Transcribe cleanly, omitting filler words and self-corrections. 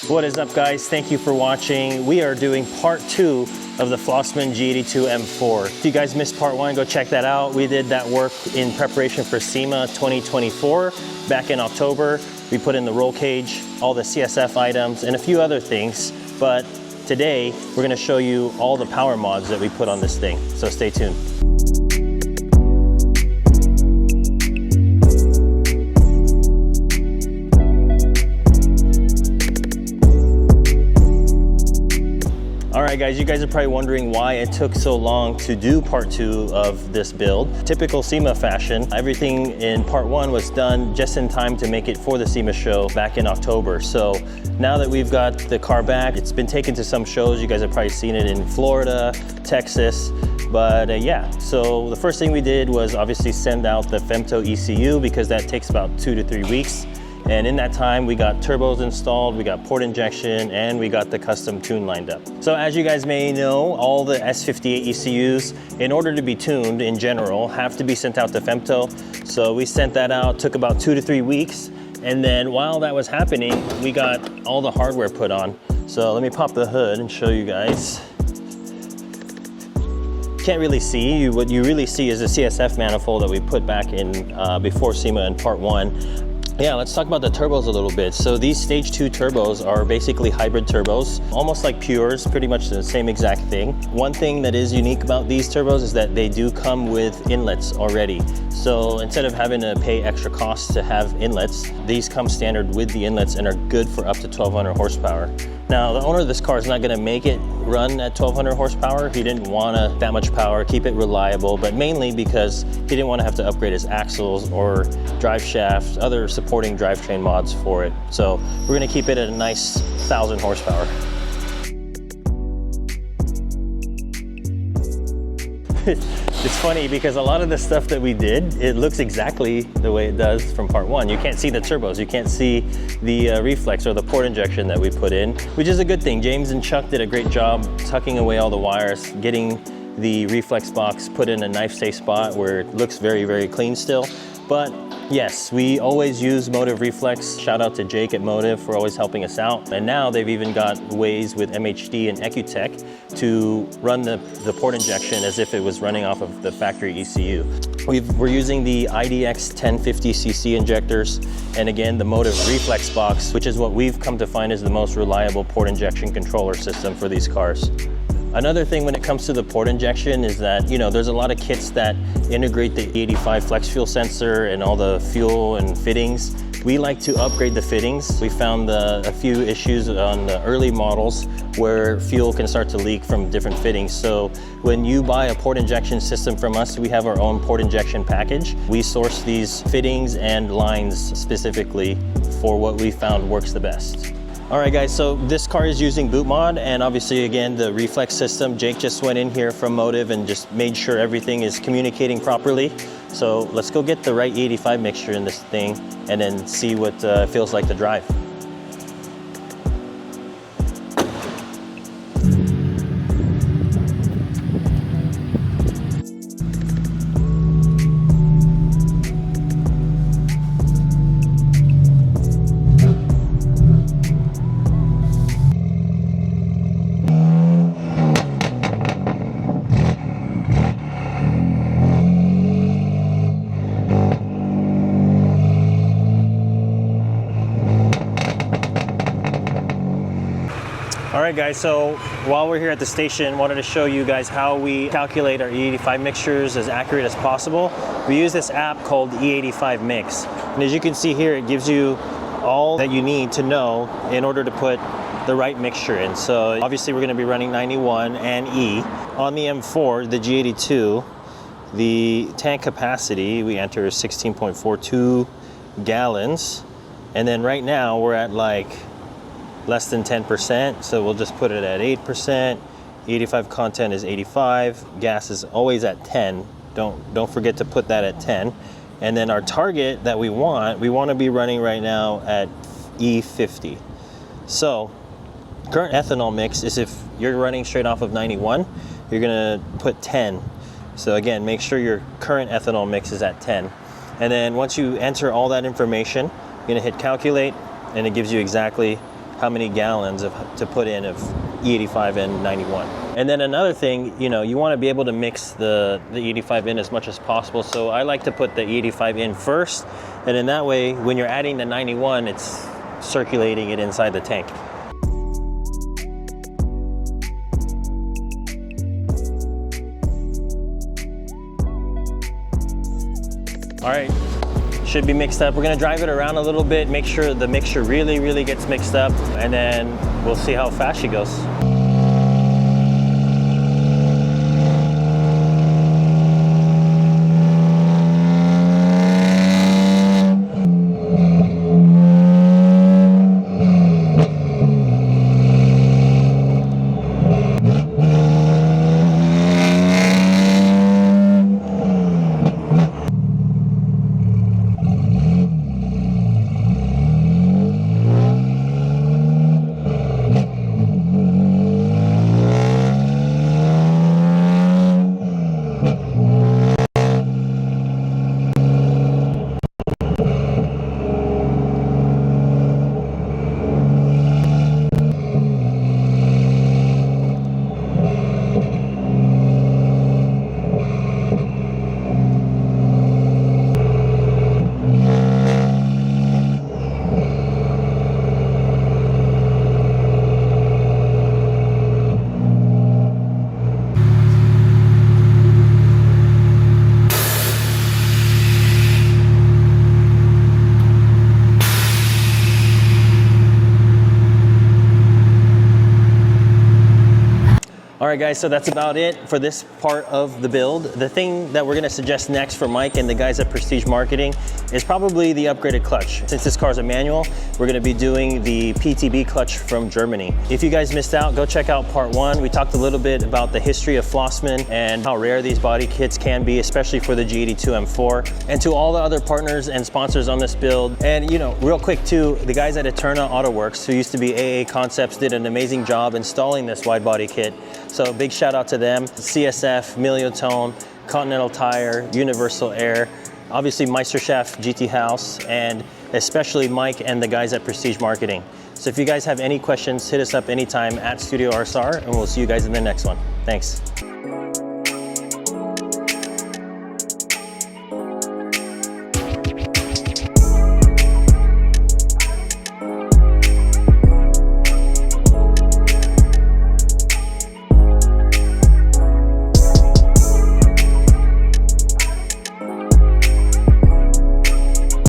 What is up, guys? Thank you for watching. We are doing part 2 of the Flossman G82 M4. If you guys missed part 1, go check that out. We did that work in preparation for SEMA 2024 back in October. We put in the roll cage, all the CSF items, and a few other things. But today, we're gonna show you all the power mods that we put on this thing. So stay tuned. Alright guys, you guys are probably wondering why it took so long to do part 2 of this build. Typical SEMA fashion, everything in part 1 was done just in time to make it for the SEMA show back in October. So now that we've got the car back, it's been taken to some shows. You guys have probably seen it in Florida, Texas, but yeah. So the first thing we did was obviously send out the Femto ECU because that takes about 2 to 3 weeks. And in that time, we got turbos installed, we got port injection, and we got the custom tune lined up. So as you guys may know, all the S58 ECUs, in order to be tuned in general, have to be sent out to Femto. So we sent that out, took about 2 to 3 weeks. And then while that was happening, we got all the hardware put on. So let me pop the hood and show you guys. Can't really see, what you really see is the CSF manifold that we put back in before SEMA in part 1. Yeah, let's talk about the turbos a little bit. So these stage 2 turbos are basically hybrid turbos, almost like Pures, pretty much the same exact thing. One thing that is unique about these turbos is that they do come with inlets already. So instead of having to pay extra costs to have inlets, these come standard with the inlets and are good for up to 1200 horsepower. Now, the owner of this car is not gonna make it run at 1200 horsepower. He didn't want that much power, keep it reliable, but mainly because he didn't want to have to upgrade his axles or drive shaft, other supporting drivetrain mods for it. So we're gonna keep it at a nice 1000 horsepower. It's funny because a lot of the stuff that we did, it looks exactly the way it does from part 1. You can't see the turbos, you can't see the reflex or the port injection that we put in, which is a good thing. James and Chuck did a great job tucking away all the wires, getting the reflex box put in a knife-safe spot where it looks very, very clean still. But yes, we always use Motiv Reflex. Shout out to Jake at Motiv for always helping us out. And now they've even got ways with MHD and EcuTech to run the port injection as if it was running off of the factory ECU. We're using the IDX 1050cc injectors, and again, the Motiv Reflex box, which is what we've come to find is the most reliable port injection controller system for these cars. Another thing when it comes to the port injection is that, you know, there's a lot of kits that integrate the E85 flex fuel sensor and all the fuel and fittings. We like to upgrade the fittings. We found a few issues on the early models where fuel can start to leak from different fittings. So when you buy a port injection system from us, we have our own port injection package. We source these fittings and lines specifically for what we found works the best. All right guys, so this car is using boot mod, and obviously again, the reflex system. Jake just went in here from Motiv and just made sure everything is communicating properly. So let's go get the right E85 mixture in this thing and then see what feels like to drive. All right guys, so while we're here at the station, wanted to show you guys how we calculate our E85 mixtures as accurate as possible. We use this app called E85 Mix. And as you can see here, it gives you all that you need to know in order to put the right mixture in. So obviously we're gonna be running 91 and E. On the M4, the G82, the tank capacity we enter is 16.42 gallons. And then right now we're at like less than 10%, so we'll just put it at 8%. 85 content is 85. Gas is always at 10. Don't forget to put that at 10. And then our target that we want to be running right now at E50. So current ethanol mix is, if you're running straight off of 91, you're gonna put 10. So again, make sure your current ethanol mix is at 10. And then once you enter all that information, you're gonna hit calculate, and it gives you exactly how many gallons to put in of E85 and 91. And then another thing, you know, you want to be able to mix the E85 in as much as possible. So I like to put the E85 in first, and in that way, when you're adding the 91, it's circulating it inside the tank. All right, should be mixed up. We're gonna drive it around a little bit, make sure the mixture really gets mixed up, and then we'll see how fast she goes. All right guys, so that's about it for this part of the build. The thing that we're gonna suggest next for Mike and the guys at Prestige Marketing is probably the upgraded clutch. Since this car's a manual, we're gonna be doing the PTB clutch from Germany. If you guys missed out, go check out part 1. We talked a little bit about the history of Flossman and how rare these body kits can be, especially for the G82 M4. And to all the other partners and sponsors on this build. And you know, real quick too, the guys at Eterna Autoworks, who used to be AA Concepts, did an amazing job installing this wide body kit. So big shout out to them. CSF, Miliotone, Continental Tire, Universal Air, obviously Meisterschaft, GT House, and especially Mike and the guys at Prestige Marketing. So if you guys have any questions, hit us up anytime at StudioRSR, and we'll see you guys in the next one. Thanks.